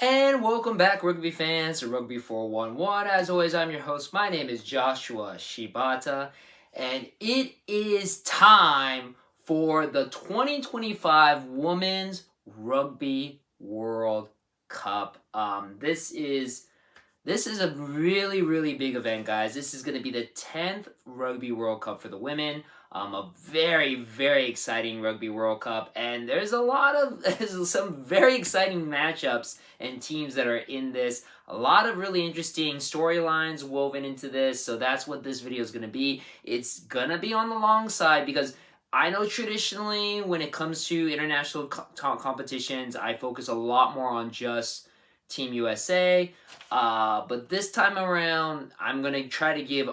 And welcome back, Rugby fans, to Rugby411. As always, I'm your host. My name is Joshua Shibata, and it is time for the 2025 Women's Rugby World Cup. This is a really big event, guys. This is going to be the 10th Rugby World Cup for the women. A very exciting Rugby World Cup, and there's some very exciting matchups and teams that are in this. A lot of really interesting storylines woven into this, so that's what this video is going to be. It's going to be on the long side because I know traditionally when it comes to international competitions, I focus a lot more on just Team USA. But this time around, I'm gonna try to give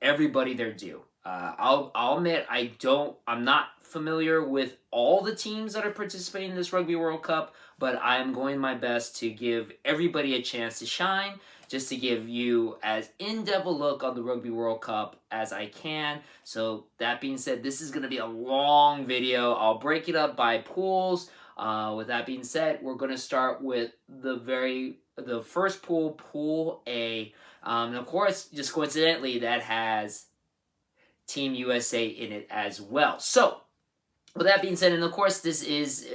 everybody their due. I'll admit I'm not familiar with all the teams that are participating in this Rugby World Cup, but I'm going my best to give everybody a chance to shine, just to give you as in-depth a look on the Rugby World Cup as I can. So that being said, this is gonna be a long video. I'll break it up by pools. With that being said, we're going to start with the first pool, Pool A. And of course, just coincidentally, that has Team USA in it as well. So, with that being said, and of course, this is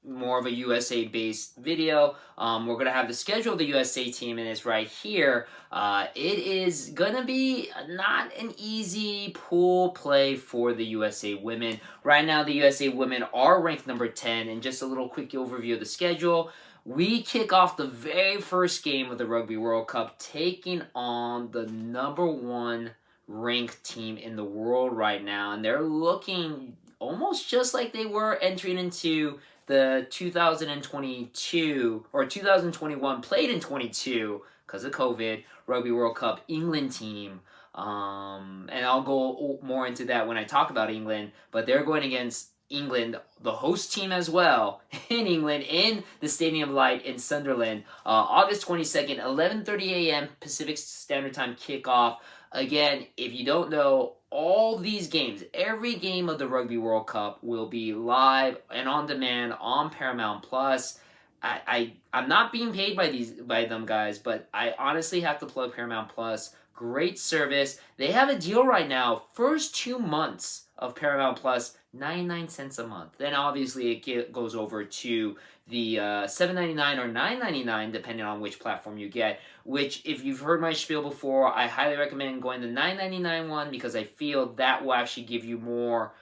more of a USA-based video. We're going to have the schedule of the USA team, and it's right here. It is going to be not an easy pool play for the USA women. Right now, the USA women are ranked number 10, and just a little quick overview of the schedule. We kick off the very first game of the Rugby World Cup, taking on the number 1 ranked team in the world right now, and they're looking almost just like they were entering into the 2022 or 2021 played in 22 because of COVID Rugby World Cup England team. And I'll go more into that when I talk about England, but they're going against England, the host team as well, in England, in the Stadium of Light in Sunderland, August 22nd, 11:30 a.m. Pacific Standard Time kickoff. Again, if you don't know, all these games, every game of the Rugby World Cup will be live and on demand on Paramount Plus. I'm not being paid by them guys, but I honestly have to plug Paramount Plus. Great service. They have a deal right now. First 2 months of Paramount Plus, 99 cents a month. Then obviously it goes over to the $7.99 or $9.99 depending on which platform you get, which if you've heard my spiel before, I highly recommend going the $9.99 one because I feel that will actually give you more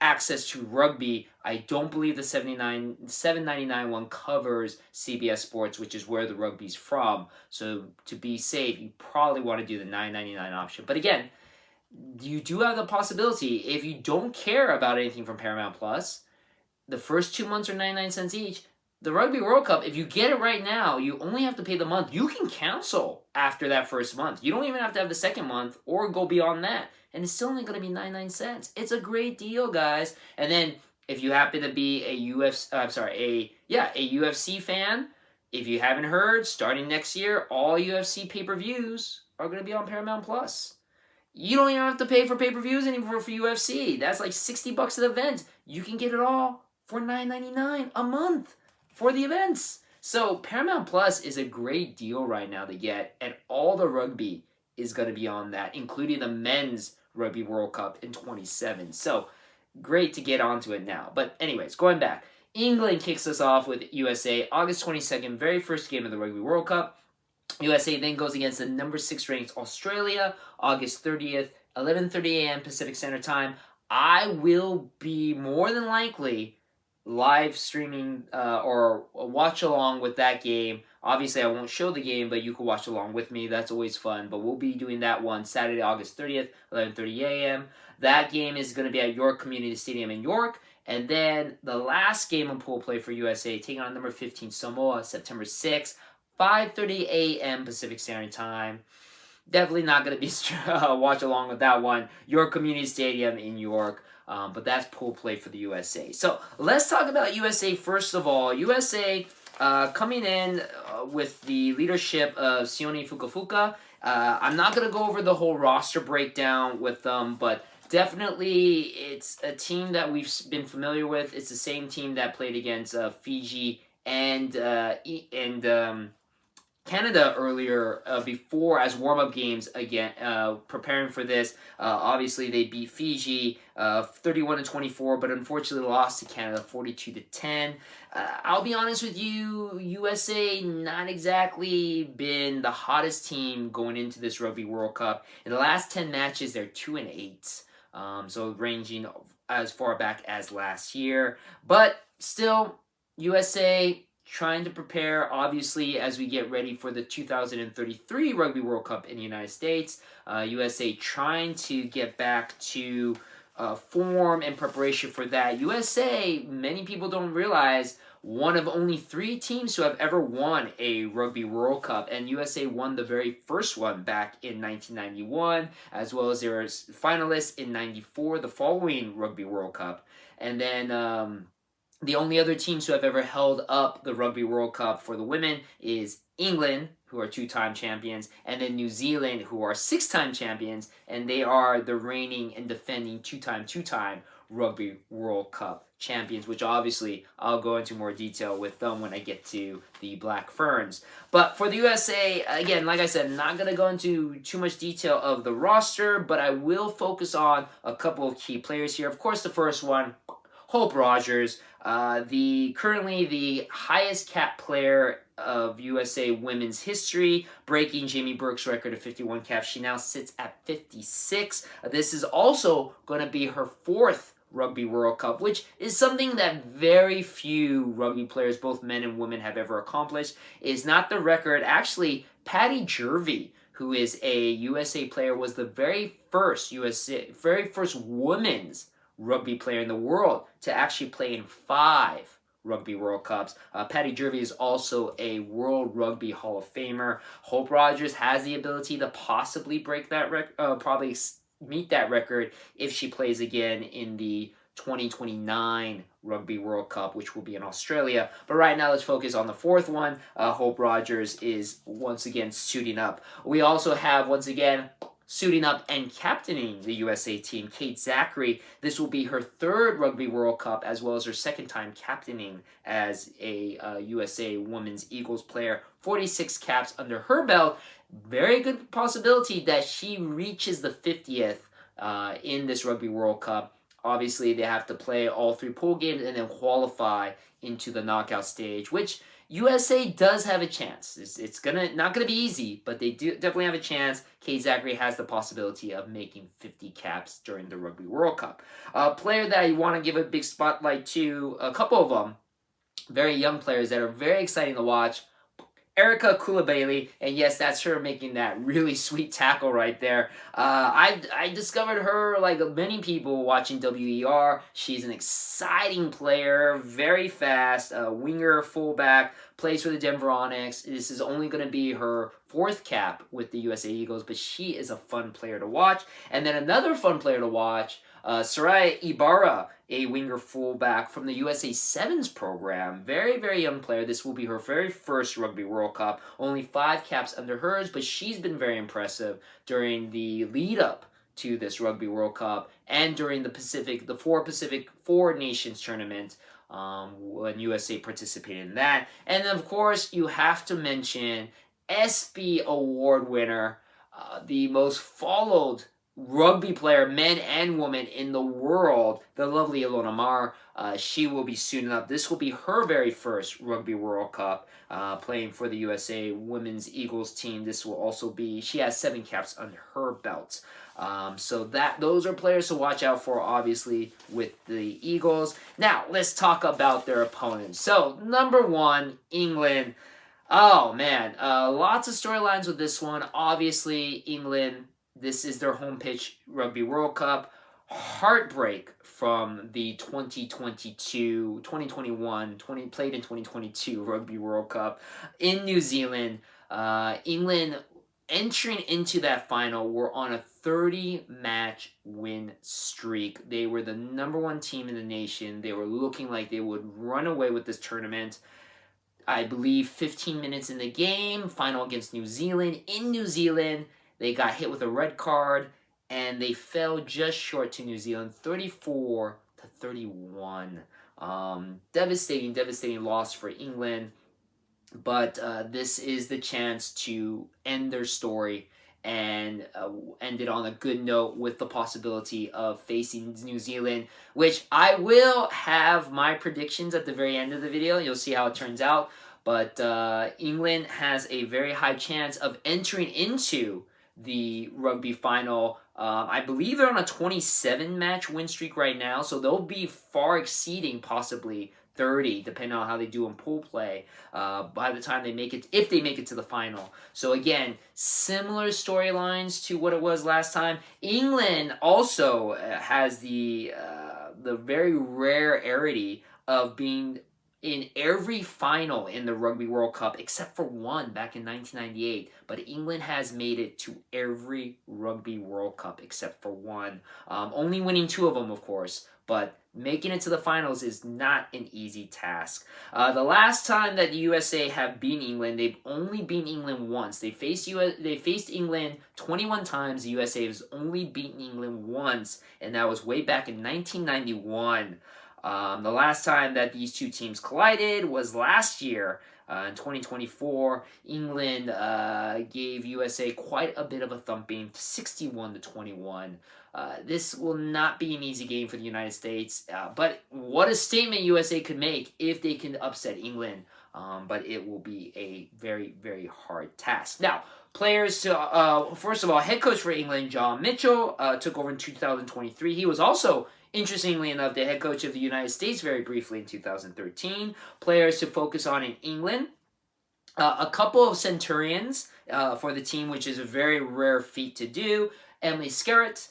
access to rugby. I don't believe the $7.99 one covers CBS Sports, which is where the rugby's from. So to be safe, you probably want to do the $9.99 option. But again, you do have the possibility, if you don't care about anything from Paramount Plus, the first 2 months are 99 cents each. The Rugby World Cup, if you get it right now, you only have to pay the month. You can cancel after that first month. You don't even have to have the second month or go beyond that. And it's still only going to be 99 cents. It's a great deal, guys. And then if you happen to be a UFC fan, if you haven't heard, starting next year, all UFC pay-per-views are going to be on Paramount Plus. You don't even have to pay for pay-per-views anymore for UFC. That's like $60 an event. You can get it all for $9.99 a month for the events. So Paramount Plus is a great deal right now to get, and all the rugby is going to be on that, including the men's Rugby World Cup in 27. So great to get onto it now. But anyways, going back. England kicks us off with USA August 22nd, very first game of the Rugby World Cup. USA then goes against the number 6 ranked Australia, August 30th, 11:30 a.m. Pacific Standard Time. I will be more than likely live streaming or watch along with that game. Obviously, I won't show the game, but you can watch along with me. That's always fun. But we'll be doing that one Saturday, August 30th, 11:30 a.m. That game is going to be at York Community Stadium in York. And then the last game of pool play for USA, taking on number 15 Samoa, September 6th, 5:30 a.m. Pacific Standard Time. Definitely not going to be watch along with that one. York Community Stadium in York. But that's pool play for the USA. So let's talk about USA first of all. USA coming in with the leadership of Sione Fukafuka. I'm not going to go over the whole roster breakdown with them, but definitely it's a team that we've been familiar with. It's the same team that played against Fiji and Canada earlier before as warm-up games again preparing for this. Obviously they beat Fiji 31-24, but unfortunately lost to Canada 42-10. I'll be honest with you, USA not exactly been the hottest team going into this Rugby World Cup. In the last 10 matches they're 2-8. So ranging as far back as last year, but still USA trying to prepare, obviously, as we get ready for the 2033 Rugby World Cup in the United States. USA trying to get back to form and preparation for that. USA, many people don't realize, one of only 3 teams who have ever won a Rugby World Cup, and USA won the very first one back in 1991, as well as they were finalists in 94, the following Rugby World Cup. And then the only other teams who have ever held up the Rugby World Cup for the women is England, who are 2-time champions, and then New Zealand, who are 6-time champions, and they are the reigning and defending two-time Rugby World Cup champions, which obviously I'll go into more detail with them when I get to the Black Ferns. But for the USA, again, like I said, not going to go into too much detail of the roster, but I will focus on a couple of key players here. Of course, the first one, Hope Rogers, currently the highest cap player of USA women's history, breaking Jamie Burke's record of 51 caps. She now sits at 56. This is also going to be her 4th Rugby World Cup, which is something that very few rugby players, both men and women, have ever accomplished. It is not the record. Actually, Patty Jervey, who is a USA player, was the very first women's rugby player in the world to actually play in 5 Rugby World Cups. Patty Jervey is also a World Rugby Hall of Famer. Hope Rogers has the ability to possibly break that record, probably meet that record if she plays again in the 2029 Rugby World Cup, which will be in Australia. But right now, let's focus on the 4th one. Hope Rogers is once again suiting up. We also have, once again, suiting up and captaining the USA team, Kate Zachary. This will be her 3rd Rugby World Cup, as well as her 2nd time captaining as a USA Women's Eagles player. 46 caps under her belt. Very good possibility that she reaches the 50th in this Rugby World Cup. Obviously, they have to play all 3 pool games and then qualify into the knockout stage, which USA does have a chance. It's not gonna be easy, but they do definitely have a chance. Kate Zachary has the possibility of making 50 caps during the Rugby World Cup. A player that I want to give a big spotlight to, a couple of them, very young players that are very exciting to watch. Erica Koulibaly, and yes, that's her making that really sweet tackle right there. I discovered her, like many people watching WER. She's an exciting player, very fast, winger, fullback, plays for the Denver Onyx. This is only going to be her 4th cap with the USA Eagles, but she is a fun player to watch. And then another fun player to watch, Sarai Ibarra, a winger fullback from the USA Sevens program. Very, very young player. This will be her very first Rugby World Cup. Only 5 caps under hers, but she's been very impressive during the lead up to this Rugby World Cup and during the Four Nations tournament when USA participated in that. And then, of course, you have to mention ESPY award winner, the most followed rugby player, men and women in the world, the lovely Ilona Maher. She will be suiting up. This will be her very first Rugby World Cup, playing for the USA Women's Eagles team. This will also be, she has 7 caps under her belt. So those are players to watch out for, obviously, with the Eagles. Now, let's talk about their opponents. So, number 1, England. Oh, man. Lots of storylines with this one. Obviously, England, this is their home pitch Rugby World Cup. Heartbreak from the 2021, played in 2022 Rugby World Cup in New Zealand. England entering into that final were on a 30-match win streak. They were the number 1 team in the nation. They were looking like they would run away with this tournament. I believe 15 minutes in the game, final against New Zealand. In New Zealand, they got hit with a red card, and they fell just short to New Zealand, 34-31. Devastating loss for England. But this is the chance to end their story and end it on a good note with the possibility of facing New Zealand, which I will have my predictions at the very end of the video. You'll see how it turns out. But England has a very high chance of entering into the rugby final. I believe they're on a 27 match win streak right now, so they'll be far exceeding possibly 30, depending on how they do in pool play, by the time they make it, if they make it to the final. So again, similar storylines to what it was last time. England also has the very rarity of being in every final in the Rugby World Cup except for one back in 1998. But England has made it to every Rugby World Cup except for one. Only winning 2 of them, of course, but making it to the finals is not an easy task. The last time that the USA have beaten England, they've only beaten England once. They faced England 21 times. The USA has only beaten England once, and that was way back in 1991. The last time that these two teams collided was last year. In 2024, England gave USA quite a bit of a thumping, 61-21. This will not be an easy game for the United States, but what a statement USA could make if they can upset England. But it will be a very, very hard task. Now, players, first of all, head coach for England, John Mitchell, took over in 2023. He was also, interestingly enough, the head coach of the United States very briefly in 2013. Players to focus on in England. A couple of Centurions for the team, which is a very rare feat to do. Emily Scarrett,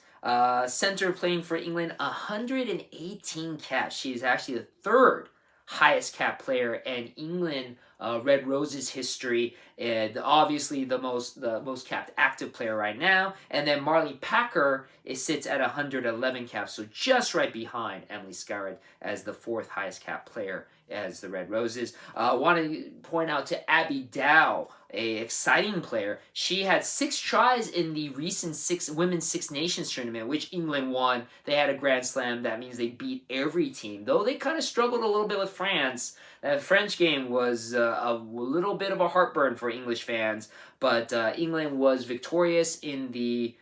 center playing for England, 118 caps. She is actually the 3rd highest cap player in England Red Roses history, and obviously the most capped active player right now. And then Marley Packer sits at 111 caps, so just right behind Emily Scarrett as the 4th highest capped player as the Red Roses. I want to point out to Abby Dow, a exciting player. She had 6 tries in the recent Women's Six Nations tournament, which England won. They had a Grand Slam. That means they beat every team, though they kind of struggled a little bit with France. That French game was a little bit of a heartburn for English fans, but England was victorious in the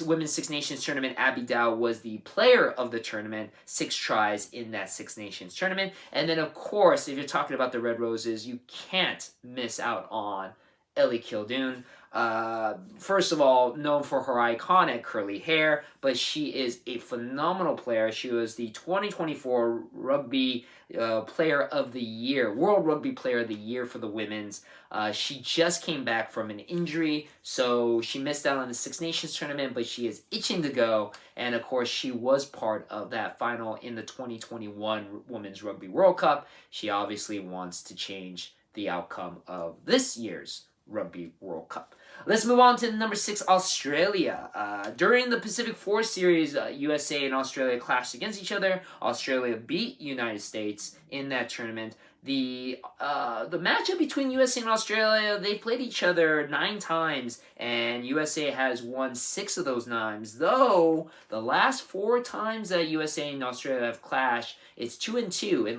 Women's Six Nations tournament. Abby Dow was the player of the tournament, 6 tries in that Six Nations tournament. And then, of course, if you're talking about the Red Roses, you can't miss out on Ellie Kildune. First of all, known for her iconic curly hair, but she is a phenomenal player. She was the 2024 Rugby Player of the Year, World Rugby Player of the Year for the women's. She just came back from an injury, so she missed out on the Six Nations tournament, but she is itching to go. And of course, she was part of that final in the 2021 Women's Rugby World Cup. She obviously wants to change the outcome of this year's Rugby World Cup. Let's move on to number 6, Australia. During the Pacific 4 series, USA and Australia clashed against each other. Australia beat United States in that tournament. The matchup between USA and Australia, they played each other 9 times, and USA has won 6 of those 9. Though the last 4 times that USA and Australia have clashed, it's 2-2. And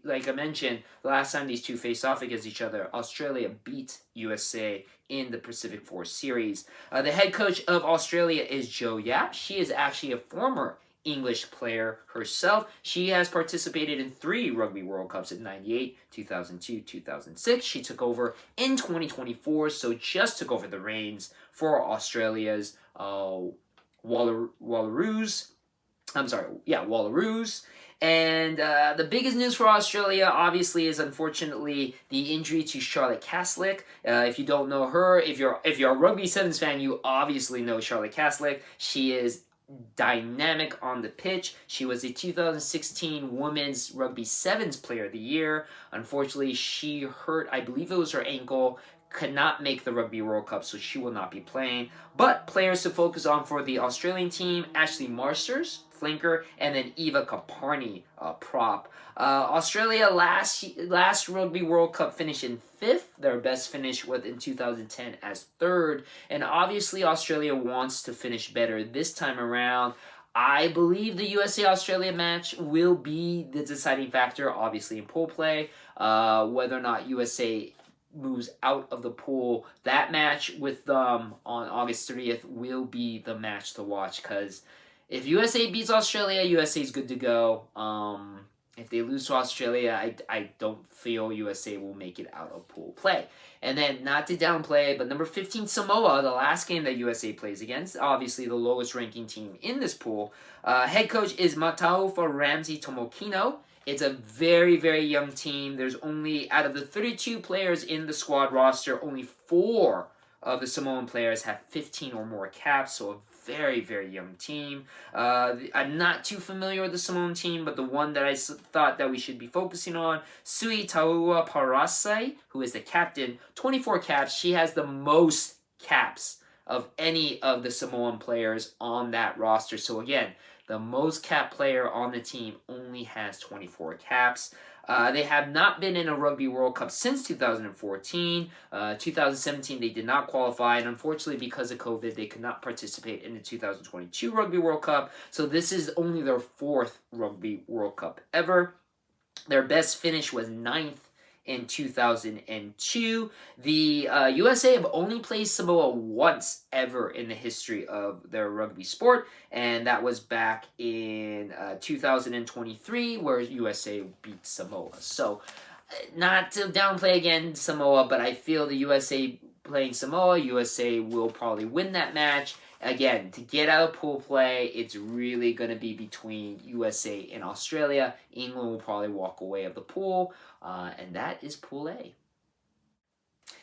like I mentioned, the last time these two faced off against each other, Australia beat USA in the Pacific 4 series. The head coach of Australia is Jo Yap. She is actually a former English player herself. She has participated in 3 Rugby World Cups in 98, 2002, 2006. She took over in 2024, so just took over the reins for Australia's Wallaroos. Wallaroos. And the biggest news for Australia, obviously, is unfortunately the injury to Charlotte Caslick. If you don't know her, if you're a Rugby Sevens fan, you obviously know Charlotte Caslick. She is dynamic on the pitch. She was the 2016 Women's Rugby Sevens Player of the Year. Unfortunately, she hurt, I believe it was her ankle, could not make the Rugby World Cup, so she will not be playing. But players to focus on for the Australian team, Ashley Marsters, flanker, and then Eva Kaparni, prop. Australia last Rugby World Cup finished in 5th. Their best finish was in 2010 as 3rd. And obviously Australia wants to finish better this time around. I believe the USA-Australia match will be the deciding factor, obviously, in pool play. Whether or not USA moves out of the pool, that match with them on August 30th will be the match to watch, because if USA beats Australia, USA is good to go. If they lose to Australia, I don't feel USA will make it out of pool play. And then, not to downplay, but number 15, Samoa, the last game that USA plays against, obviously the lowest ranking team in this pool. Head coach is Mataufa Ramsey Tomokino. It's a very, very young team. There's only, out of the 32 players in the squad roster, only 4 of the Samoan players have 15 or more caps, so a very, very young team. I'm not too familiar with the Samoan team, but the one that I thought that we should be focusing on, Sui Taua Parasai, who is the captain, 24 caps. She has the most caps of any of the Samoan players on that roster. So again, the most cap player on the team only has 24 caps. They have not been in a Rugby World Cup since 2014. 2017, they did not qualify, and unfortunately, because of COVID, they could not participate in the 2022 Rugby World Cup. So this is only their 4th Rugby World Cup ever. Their best finish was 9th in 2002. The USA have only played Samoa once ever in the history of their rugby sport, and that was back in 2023, where USA beat Samoa. So, not to downplay again Samoa, but I feel the USA playing Samoa, USA will probably win that match. Again, to get out of pool play, it's really going to be between USA and Australia. England will probably walk away of the pool, and that is Pool A.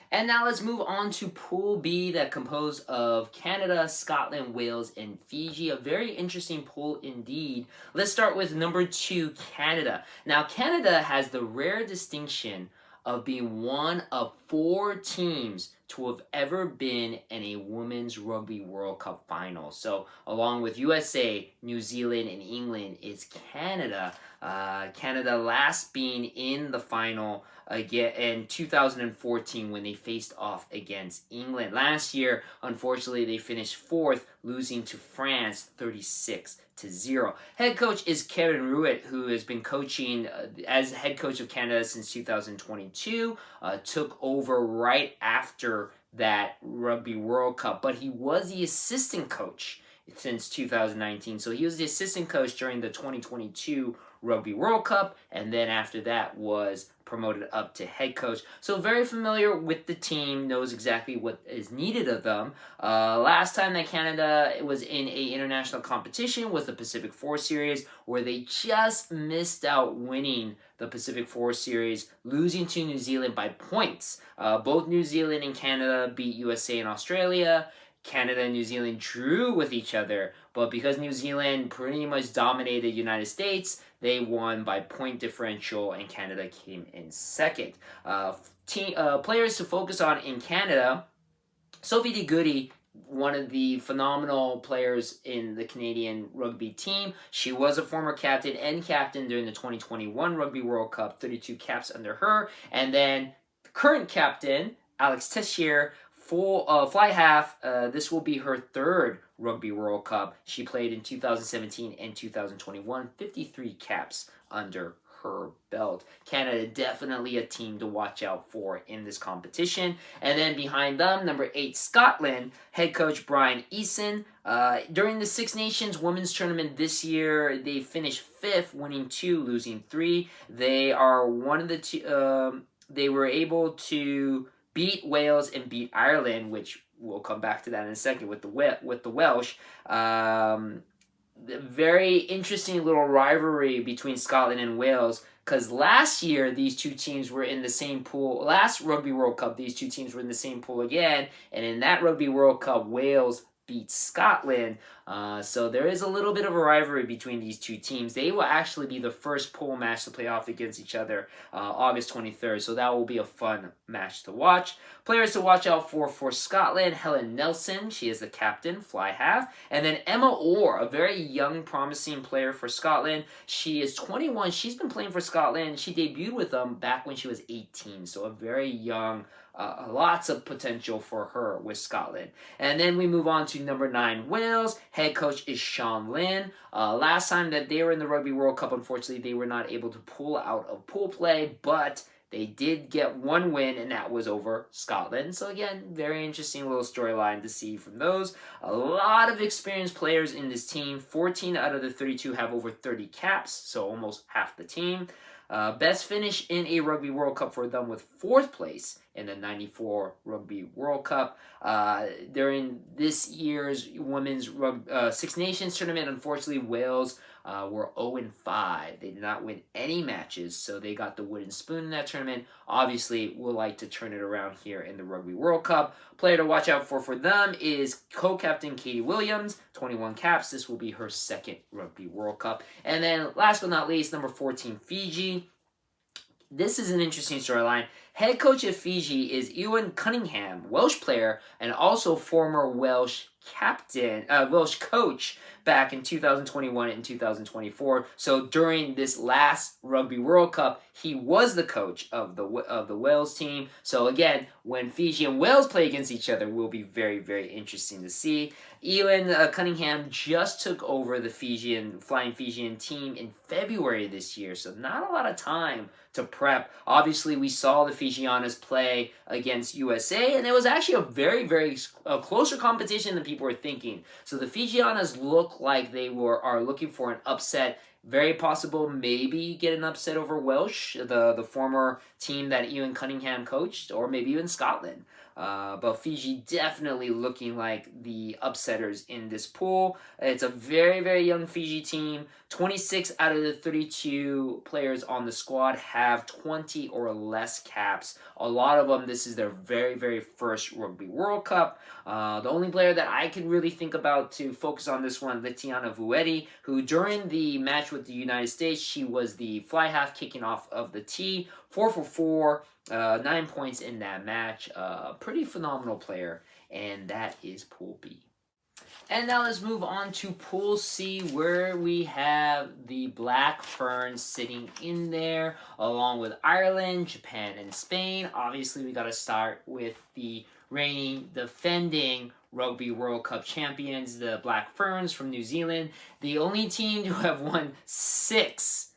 And now let's move on to Pool B, that composed of Canada, Scotland, Wales, and Fiji. A very interesting pool indeed. Let's start with number 2, Canada. Now, Canada has the rare distinction of being one of 4 teams to have ever been in a Women's Rugby World Cup final. So, along with USA, New Zealand, and England, is Canada. Canada last being in the final again in 2014 when they faced off against England. Last year, unfortunately, they finished 4th, losing to France 36-0. Head coach is Karen Ruitt, who has been coaching as head coach of Canada since 2022. Took over right after that Rugby World Cup, but he was the assistant coach since 2019. So he was the assistant coach during the 2022 Rugby World Cup, and then after that was promoted up to head coach. So very familiar with the team, knows exactly what is needed of them. Last time that Canada was in a international competition was the Pacific 4 Series, where they just missed out winning the Pacific 4 Series, losing to New Zealand by points. Both New Zealand and Canada beat USA and Australia. Canada and New Zealand drew with each other, but because New Zealand pretty much dominated the United States, they won by point differential, and Canada came in second. Players to focus on in Canada, Sophie De Goody, one of the phenomenal players in the Canadian rugby team. She was a former captain and captain during the 2021 Rugby World Cup, 32 caps under her. And then the current captain, Alex Tessier, fly half. This will be her 3rd Rugby World Cup. She played in 2017 and 2021, 53 caps under her belt. Canada, definitely a team to watch out for in this competition. And then behind them, number 8, Scotland, head coach Brian Eason. During the Six Nations Women's Tournament this year, they finished 5th, winning 2, losing 3. They are one of the two. They were able to beat Wales and beat Ireland, which we'll come back to that in a second with the Welsh. Very interesting little rivalry between Scotland and Wales, because last year these two teams were in the same pool. Last Rugby World Cup, these two teams were in the same pool again, and in that Rugby World Cup, Wales beat Scotland. So there is a little bit of a rivalry between these two teams. They will actually be the first pool match to play off against each other August 23rd. So that will be a fun match to watch. Players to watch out for Scotland, Helen Nelson. She is the captain, fly half. And then Emma Orr, a very young, promising player for Scotland. She is 21. She's been playing for Scotland. She debuted with them back when she was 18. So a very young, lots of potential for her with Scotland. And then we move on to number 9, Wales. Head coach is Sean Lin. Last time that they were in the Rugby World Cup, unfortunately, they were not able to pull out of pool play, but they did get one win, and that was over Scotland. So again, very interesting little storyline to see from those. A lot of experienced players in this team. 14 out of the 32 have over 30 caps, so almost half the team. Best finish in a Rugby World Cup for them with 4th place in the 94 Rugby World Cup. During this year's Women's Six Nations tournament, unfortunately, Wales were 0-5. They did not win any matches, so they got the wooden spoon in that tournament. Obviously, we'll like to turn it around here in the Rugby World Cup. Player to watch out for them is co-captain Katie Williams, 21 caps. This will be her 2nd Rugby World Cup. And then, last but not least, number 14, Fiji. This is an interesting storyline. Head coach of Fiji is Ewan Cunningham, Welsh player, and also former Welsh coach back in 2021 and 2024. So during this last Rugby World Cup, he was the coach of the Wales team. So again, when Fiji and Wales play against each other, will be very, very interesting to see. Ewan Cunningham just took over the Flying Fijian team in February this year, so not a lot of time to prep. Obviously, we saw the Fijianas play against USA, and it was actually a very, very closer competition than people were thinking. So the Fijianas look like they are looking for an upset. Very possible, maybe get an upset over Welsh, the former team that Ewan Cunningham coached, or maybe even Scotland. But Fiji definitely looking like the upsetters in this pool. It's a very, very young Fiji team. 26 out of the 32 players on the squad have 20 or less caps. A lot of them, this is their very, very first Rugby World Cup. The only player that I can really think about to focus on this one, Litiana Vueti, who during the match with the United States, she was the fly half kicking off of the tee. 4 for 4, 9 points in that match. Pretty phenomenal player, and that is Pool B. And now let's move on to Pool C, where we have the Black Ferns sitting in there, along with Ireland, Japan, and Spain. Obviously, we got to start with the reigning, defending Rugby World Cup champions, the Black Ferns from New Zealand. The only team to have won 6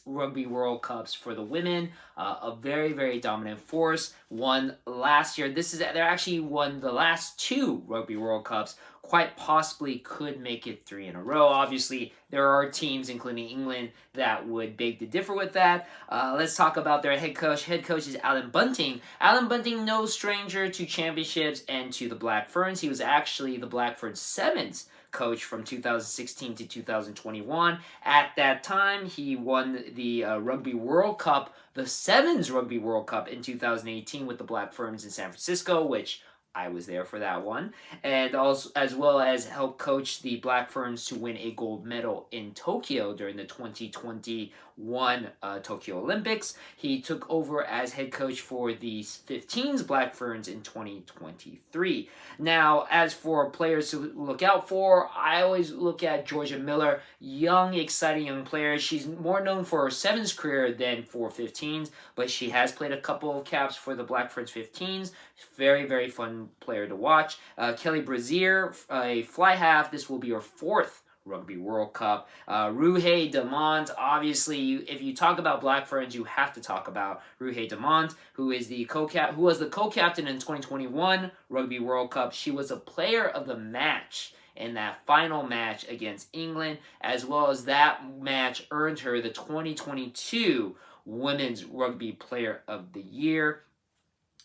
Rugby World Cups for the women. A very, very dominant force. Won last year. They actually won the last 2 Rugby World Cups. Quite possibly could make it 3 in a row. Obviously, there are teams, including England, that would beg to differ with that. Let's talk about their head coach. Head coach is Alan Bunting. Alan Bunting, no stranger to championships and to the Black Ferns. He was actually the Black Ferns Sevens coach from 2016 to 2021. At that time, he won the Rugby World Cup, the Sevens Rugby World Cup in 2018 with the Black Ferns in San Francisco, which I was there for that one, and also as well as help coach the Black Ferns to win a gold medal in Tokyo during the 2021 Tokyo Olympics. He took over as head coach for the 15s Black Ferns in 2023. Now, as for players to look out for, I always look at Georgia Miller, young, exciting young player. She's more known for her sevens career than for 15s, but she has played a couple of caps for the Black Ferns 15s. Very, very fun player to watch. Kelly Brazier, a fly half. This will be her 4th Rugby World Cup. Ruhe Demont, obviously, if you talk about Black Ferns, you have to talk about Ruhe Demont, who was the co-captain in 2021 Rugby World Cup. She was a player of the match in that final match against England, as well as that match earned her the 2022 Women's Rugby Player of the Year.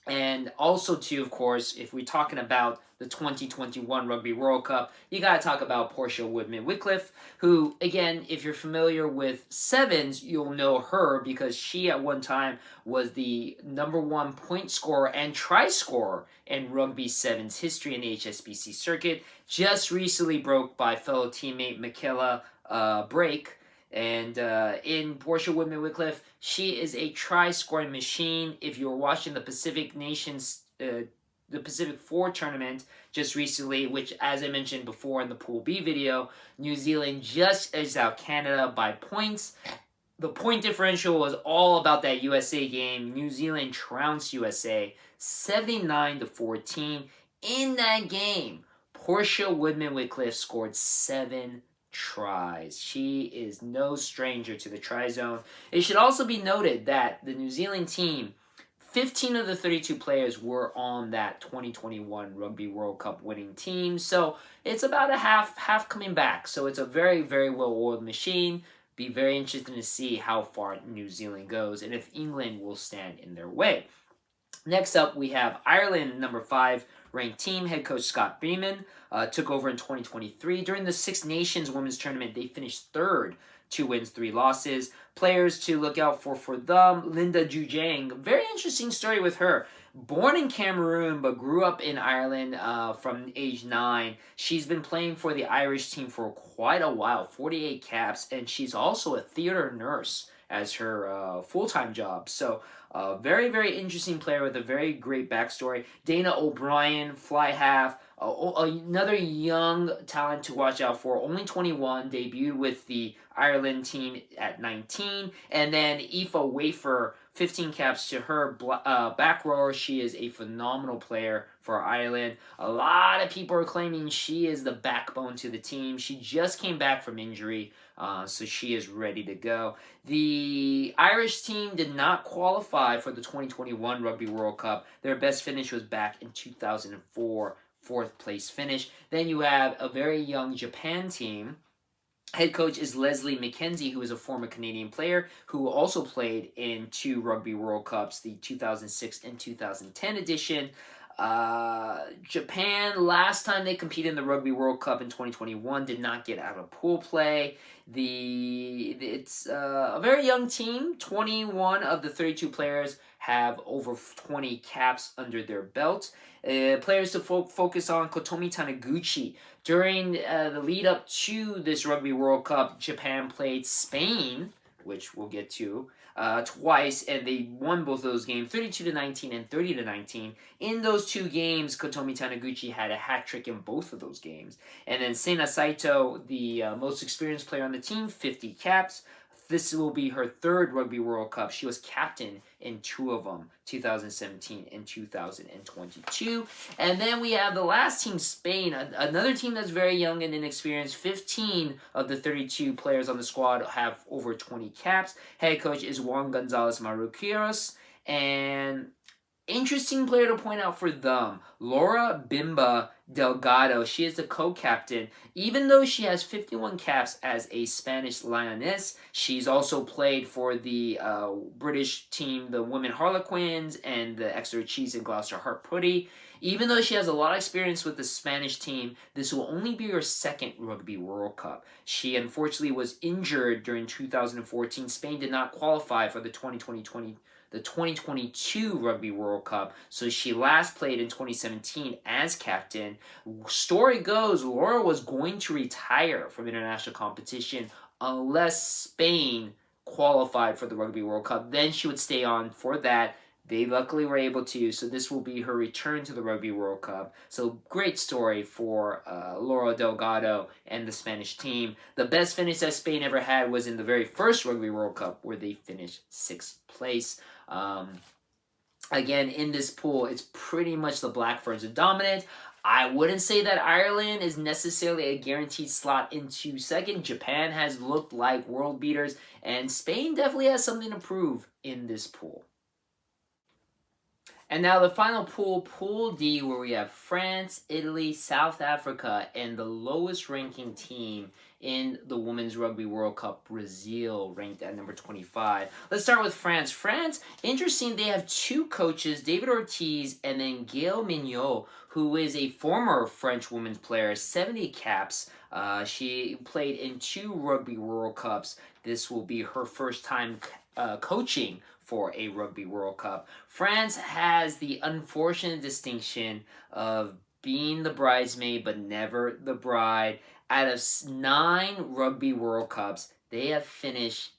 And also, too, of course, if we're talking about the 2021 Rugby World Cup, you got to talk about Portia Woodman-Wycliffe, who, again, if you're familiar with sevens, you'll know her because she at one time was the #1 point scorer and try scorer in Rugby Sevens history in the HSBC circuit. Just recently broke by fellow teammate Michaela Brake. And in Portia Woodman-Wycliffe, she is a try-scoring machine. If you're watching the Pacific Nations, the Pacific 4 tournament just recently, which, as I mentioned before in the Pool B video, New Zealand just edged out Canada by points. The point differential was all about that USA game. New Zealand trounced USA 79-14 in that game. Portia Woodman-Whitcliffe scored 7 tries. She is no stranger to the try zone. It should also be noted that the New Zealand team, 15 of the 32 players were on that 2021 Rugby World Cup winning team. So it's about a half coming back. So it's a very, very well-oiled machine. Be very interesting to see how far New Zealand goes and if England will stand in their way. Next up, we have Ireland, number 5 ranked team. Head coach Scott Beeman took over in 2023. During the Six Nations Women's Tournament, they finished third, 2 wins, 3 losses. Players to look out for them, Linda Jujang. Very interesting story with her. Born in Cameroon, but grew up in Ireland from age 9. She's been playing for the Irish team for quite a while, 48 caps, and she's also a theater nurse as her full-time job. So, very, very interesting player with a very great backstory. Dana O'Brien, fly half, another young talent to watch out for. Only 21, debuted with the Ireland team at 19. And then Aoife Wafer, 15 caps to her back rower. She is a phenomenal player for Ireland. A lot of people are claiming she is the backbone to the team. She just came back from injury, so she is ready to go. The Irish team did not qualify for the 2021 Rugby World Cup. Their best finish was back in 2004, 4th place finish. Then you have a very young Japan team. Head coach is Leslie McKenzie, who is a former Canadian player who also played in 2 Rugby World Cups, the 2006 and 2010 edition. Japan, last time they competed in the Rugby World Cup in 2021, did not get out of pool play. It's a very young team. 21 of the 32 players have over 20 caps under their belt. Players to focus on: Kotomi Taniguchi. During the lead up to this Rugby World Cup, Japan played Spain, which we'll get to, twice, and they won both those games, 32-19 and 30-19. In those 2 games, Kotomi Taniguchi had a hat trick in both of those games. And then Seina Saito, the most experienced player on the team, 50 caps. This will be her 3rd Rugby World Cup. She was captain in 2 of them, 2017 and 2022. And then we have the last team, Spain, another team that's very young and inexperienced. 15 of the 32 players on the squad have over 20 caps. Head coach is Juan Gonzalez Maruqueros. And interesting player to point out for them, Laura Bimba Delgado. She is the co-captain. Even though she has 51 caps as a Spanish Lioness, she's also played for the British team, the Women Harlequins, and the Exeter Chiefs and Gloucester Hartputty. Even though she has a lot of experience with the Spanish team, this will only be her 2nd Rugby World Cup. She unfortunately was injured during 2014. Spain did not qualify for the 2022 Rugby World Cup, so she last played in 2017 as captain. Story goes, Laura was going to retire from international competition unless Spain qualified for the Rugby World Cup. Then she would stay on for that. They luckily were able to, so this will be her return to the Rugby World Cup. So great story for Laura Delgado and the Spanish team. The best finish that Spain ever had was in the very first Rugby World Cup, where they finished 6th place. Again, in this pool, it's pretty much the Black Ferns are dominant. I wouldn't say that Ireland is necessarily a guaranteed slot into 2nd. Japan has looked like world beaters, and Spain definitely has something to prove in this pool. And now the final pool, Pool D, where we have France, Italy, South Africa, and the lowest ranking team in the Women's Rugby World Cup, Brazil, ranked at number 25. Let's start with France. France, interesting, they have 2 coaches, David Ortiz and then Gail Mignot, who is a former French women's player, 70 caps. She played in 2 Rugby World Cups. This will be her first time coaching for a Rugby World Cup. France has the unfortunate distinction of being the bridesmaid but never the bride. Out of 9 Rugby World Cups, they have finished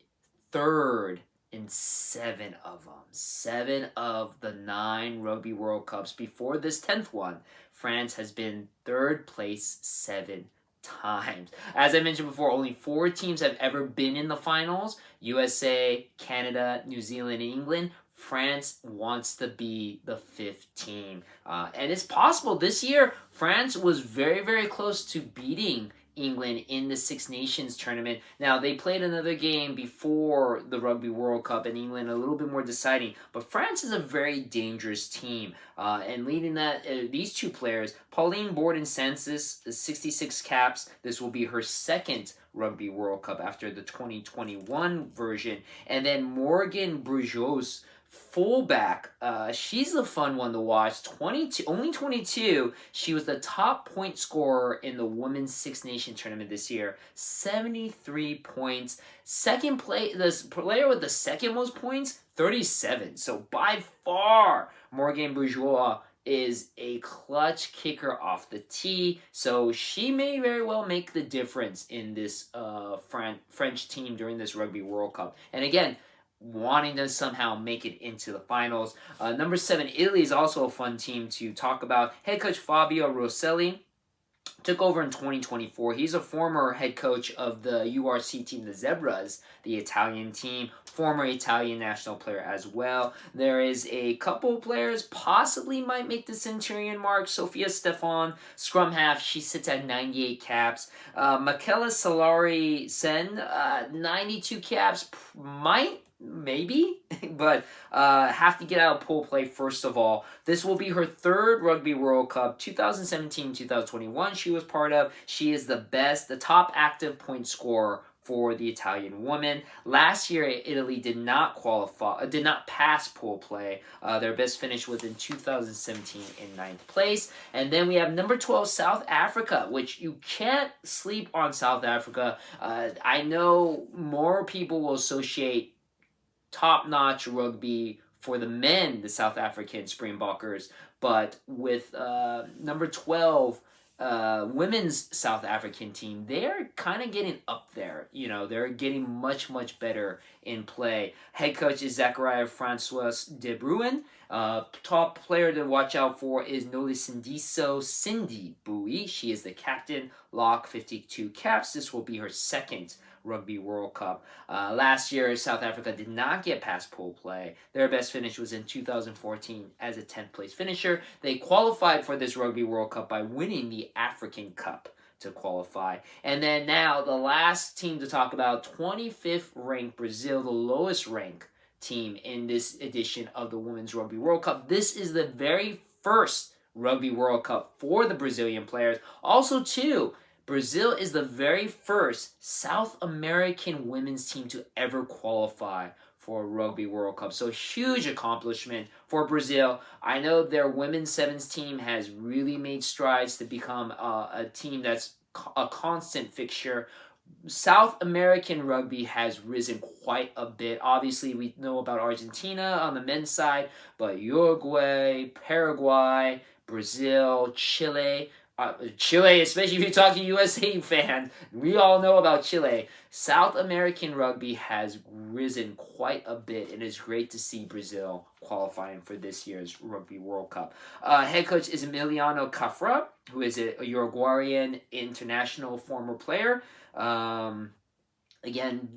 3rd in 7 of them. 7 of the 9 Rugby World Cups before this 10th one, France has been 3rd place 7 times. As I mentioned before, only 4 teams have ever been in the finals: USA, Canada, New Zealand, and England. France wants to be the 5th team. And it's possible. This year, France was very, very close to beating England in the Six Nations tournament. Now, they played another game before the Rugby World Cup, and England a little bit more deciding. But France is a very dangerous team. And leading that, these 2 players, Pauline Borden-Santos, 66 caps. This will be her 2nd Rugby World Cup after the 2021 version. And then Morgan Brujos, fullback. She's the fun one to watch. 22, only 22. She was the top point scorer in the Women's Six Nation tournament this year. 73 points. Second the player with the second most points, 37. So by far, Morgan Bourgeois is a clutch kicker off the tee. So she may very well make the difference in this French team during this Rugby World Cup. And again, wanting to somehow make it into the finals. Number 7, Italy is also a fun team to talk about. Head coach Fabio Rosselli took over in 2024. He's a former head coach of the URC team, the Zebras, the Italian team, former Italian national player as well. There is a couple players possibly might make the centurion mark. Sofia Stefan, scrum half, she sits at 98 caps. Michaela Solari Sen, 92 caps, maybe, but have to get out of pool play first of all. This will be her 3rd Rugby World Cup, 2017-2021 she was part of. She is the top active point scorer for the Italian woman. Last year, Italy did not pass pool play. Their best finish was in 2017 in 9th place. And then we have number 12, South Africa, which you can't sleep on South Africa. I know more people will associate top-notch rugby for the men, the South African Springbokkers, but with number 12, women's South African team, they're kind of getting up there. You know, they're getting much, much better in play. Head coach is Zachariah Francois De Bruin. Top player to watch out for is Nolisindiso Cindy Bowie. She is the captain, lock, 52 caps. This will be her 2nd Rugby World Cup. Last year, South Africa did not get past pool play. Their best finish was in 2014 as a 10th place finisher. They qualified for this Rugby World Cup by winning the African Cup to qualify. And then now, the last team to talk about, 25th ranked Brazil, the lowest ranked team in this edition of the Women's Rugby World Cup. This is the very first Rugby World Cup for the Brazilian players. Also, too, Brazil is the very first South American women's team to ever qualify for a Rugby World Cup. So huge accomplishment for Brazil. I know their women's sevens team has really made strides to become a team that's a constant fixture. South American rugby has risen quite a bit. Obviously, we know about Argentina on the men's side, but Uruguay, Paraguay, Brazil, Chile, especially if you're talking USA fan, we all know about Chile. South American rugby has risen quite a bit, and it's great to see Brazil qualifying for this year's Rugby World Cup. Head coach is Emiliano Cafra, who is a Uruguayan international former player. Again,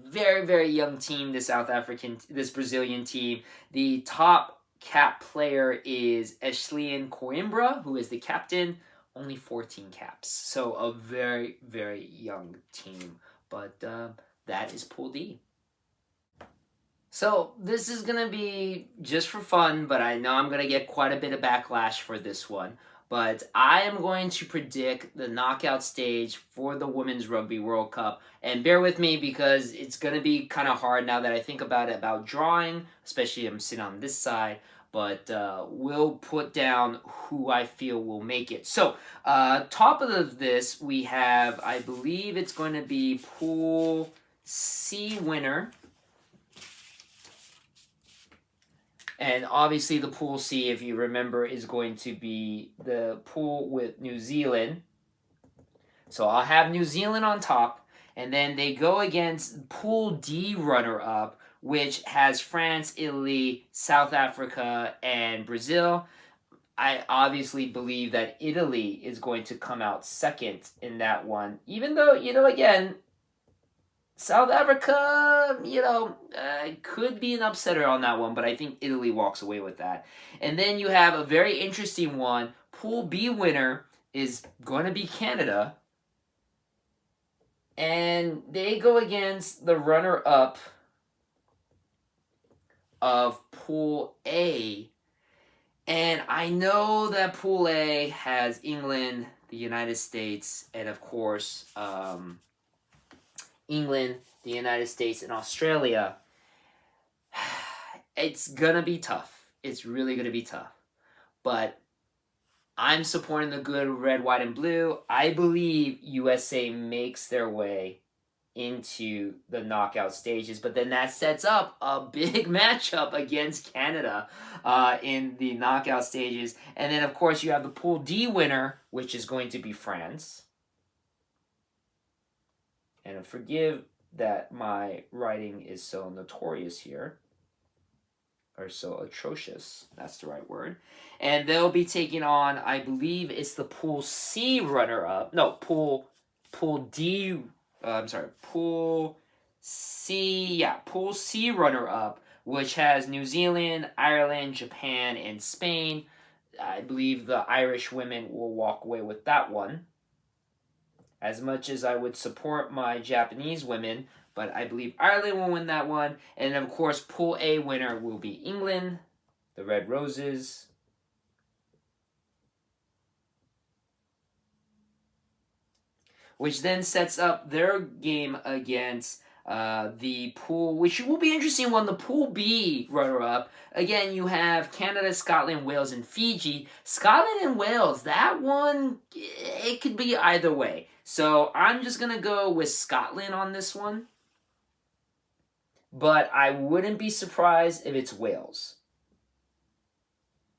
very, very young team, this Brazilian team. The top cap player is Eshlien Coimbra, who is the captain. Only 14 caps. So a very, very young team. But that is Pool D. So this is going to be just for fun, but I know I'm going to get quite a bit of backlash for this one. But I am going to predict the knockout stage for the Women's Rugby World Cup. And bear with me because it's going to be kind of hard now that I think about it, about drawing, especially I'm sitting on this side. But we'll put down who I feel will make it. So, top of this, we have, I believe it's going to be Pool C winner. And obviously the Pool C, if you remember, is going to be the pool with New Zealand. So I'll have New Zealand on top. And then they go against Pool D runner-up, which has France, Italy, South Africa, and Brazil. I obviously believe that Italy is going to come out second in that one, even though, again, South Africa, could be an upsetter on that one, but I think Italy walks away with that. And then you have a very interesting one. Pool B winner is going to be Canada, and they go against the runner-up of Pool A. And I know that Pool A has England, the United States, and of course, England, the United States, and Australia. It's gonna be tough. It's really gonna be tough. But I'm supporting the good red, white, and blue. I believe USA makes their way into the knockout stages, but then that sets up a big matchup against Canada in the knockout stages. And then, of course, you have the Pool D winner, which is going to be France. And forgive that my writing is so notorious here, or so atrocious. That's the right word. And they'll be taking on, I believe it's the Pool C runner-up. No, Pool D. Pool C. Yeah, Pool C runner-up, which has New Zealand, Ireland, Japan, and Spain. I believe the Irish women will walk away with that one. As much as I would support my Japanese women, but I believe Ireland will win that one. And of course, Pool A winner will be England, the Red Roses. Which then sets up their game against the pool, which will be interesting one, the Pool B runner-up. Again, you have Canada, Scotland, Wales, and Fiji. Scotland and Wales, that one, it could be either way. So I'm just going to go with Scotland on this one. But I wouldn't be surprised if it's Wales.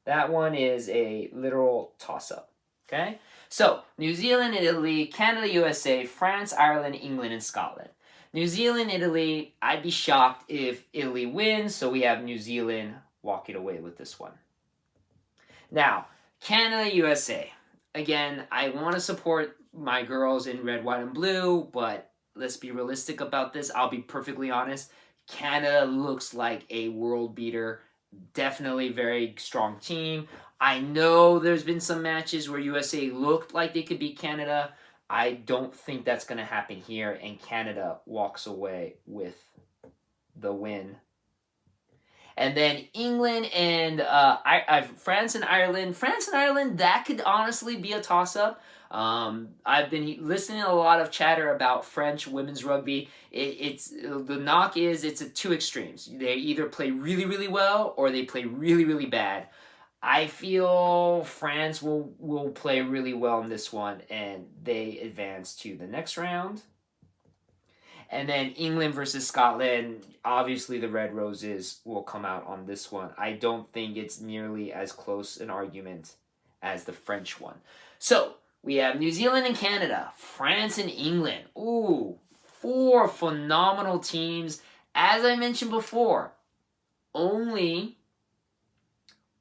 That one is a literal toss-up. Okay? So, New Zealand, Italy, Canada, USA, France, Ireland, England, and Scotland. New Zealand, Italy, I'd be shocked if Italy wins, so we have New Zealand walking away with this one. Now, Canada, USA. Again, I want to support my girls in red, white, and blue, but let's be realistic about this. I'll be perfectly honest. Canada looks like a world beater. Definitely very strong team. I know there's been some matches where USA looked like they could beat Canada. I don't think that's going to happen here, and Canada walks away with the win. And then England and France and Ireland. France and Ireland, that could honestly be a toss-up. I've been listening to a lot of chatter about French women's rugby. The knock is it's at two extremes. They either play really, really well or they play really, really bad. I feel France will play really well in this one, and they advance to the next round. And then England versus Scotland, obviously the Red Roses will come out on this one. I don't think it's nearly as close an argument as the French one. So, we have New Zealand and Canada, France and England. Ooh, 4 phenomenal teams. As I mentioned before, only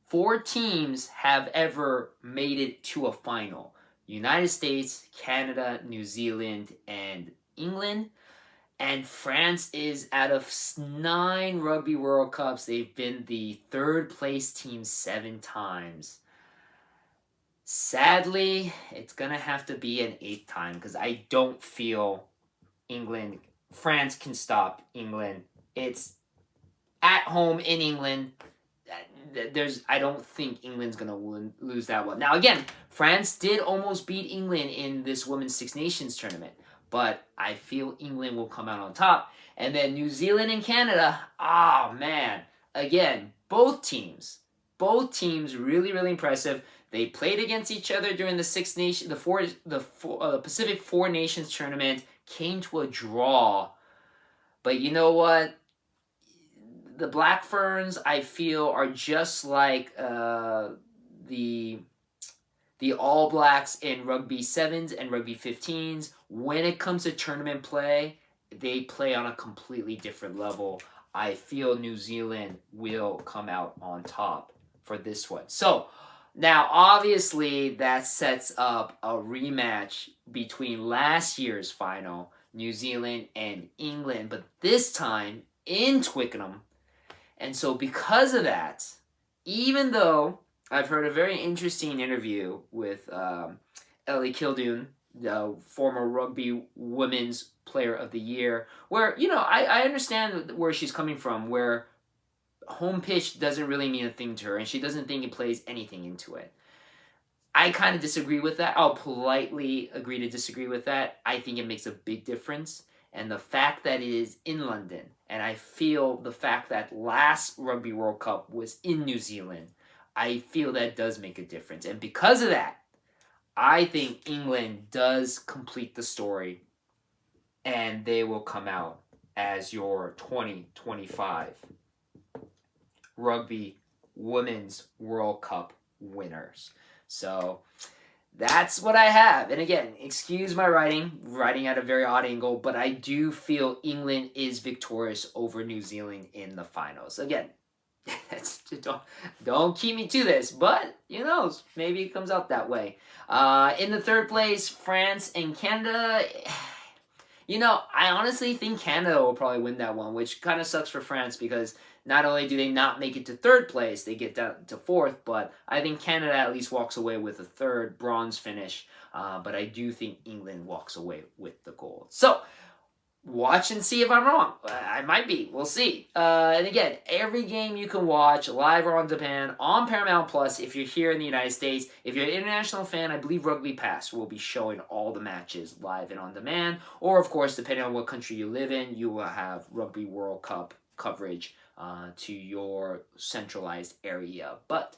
4 teams have ever made it to a final. United States, Canada, New Zealand, and England. And France is, out of 9 Rugby World Cups, they've been the 3rd place team 7 times. Sadly, it's going to have to be an 8th time because I don't feel France can stop England. It's at home in England. I don't think England's going to lose that one. Now, again, France did almost beat England in this Women's Six Nations tournament, but I feel England will come out on top. And then New Zealand and Canada, man. Again, both teams really, really impressive. They played against each other during the Pacific Four Nations tournament, came to a draw. But you know what? The Black Ferns, I feel, are just like the All Blacks in Rugby 7s and Rugby 15s. When it comes to tournament play, they play on a completely different level. I feel New Zealand will come out on top for this one. So, Now, obviously, that sets up a rematch between last year's final, New Zealand and England, but this time in Twickenham. And so, because of that, even though I've heard a very interesting interview with Ellie Kildoon, the former Rugby Women's Player of the Year, where, I understand where she's coming from, where home pitch doesn't really mean a thing to her, and she doesn't think it plays anything into it. I kind of disagree with that. I'll politely agree to disagree with that. I think it makes a big difference. And the fact that it is in London, and I feel the fact that last Rugby World Cup was in New Zealand, I feel that does make a difference. And because of that, I think England does complete the story, and they will come out as your 2025 Rugby Women's World Cup winners. So that's what I have. And again, excuse my writing at a very odd angle, but I do feel England is victorious over New Zealand in the finals. Again, don't keep me to this, but who knows? Maybe it comes out that way. In the third place, France and Canada. I honestly think Canada will probably win that one, which kind of sucks for France because not only do they not make it to third place, they get down to fourth, but I think Canada at least walks away with a third bronze finish. But I do think England walks away with the gold. So, watch and see if I'm wrong. I might be. We'll see. And again, every game you can watch live or on demand on Paramount Plus if you're here in the United States. If you're an international fan, I believe Rugby Pass will be showing all the matches live and on demand. Or, of course, depending on what country you live in, you will have Rugby World Cup coverage to your centralized area. But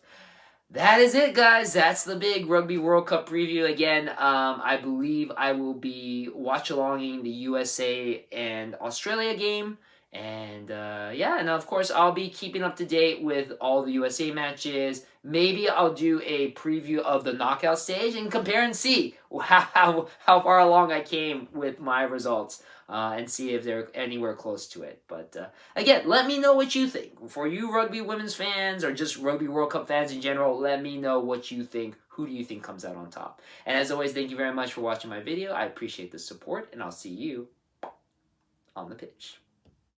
that is it, guys. That's the big Rugby World Cup preview. Again, I believe I will be watch-alonging the USA and Australia game. And, and of course, I'll be keeping up to date with all the USA matches. Maybe I'll do a preview of the knockout stage and compare and see how far along I came with my results. And see if they're anywhere close to it. But again, let me know what you think. For you Rugby Women's fans or just Rugby World Cup fans in general, let me know what you think. Who do you think comes out on top? And as always, thank you very much for watching my video. I appreciate the support, and I'll see you on the pitch.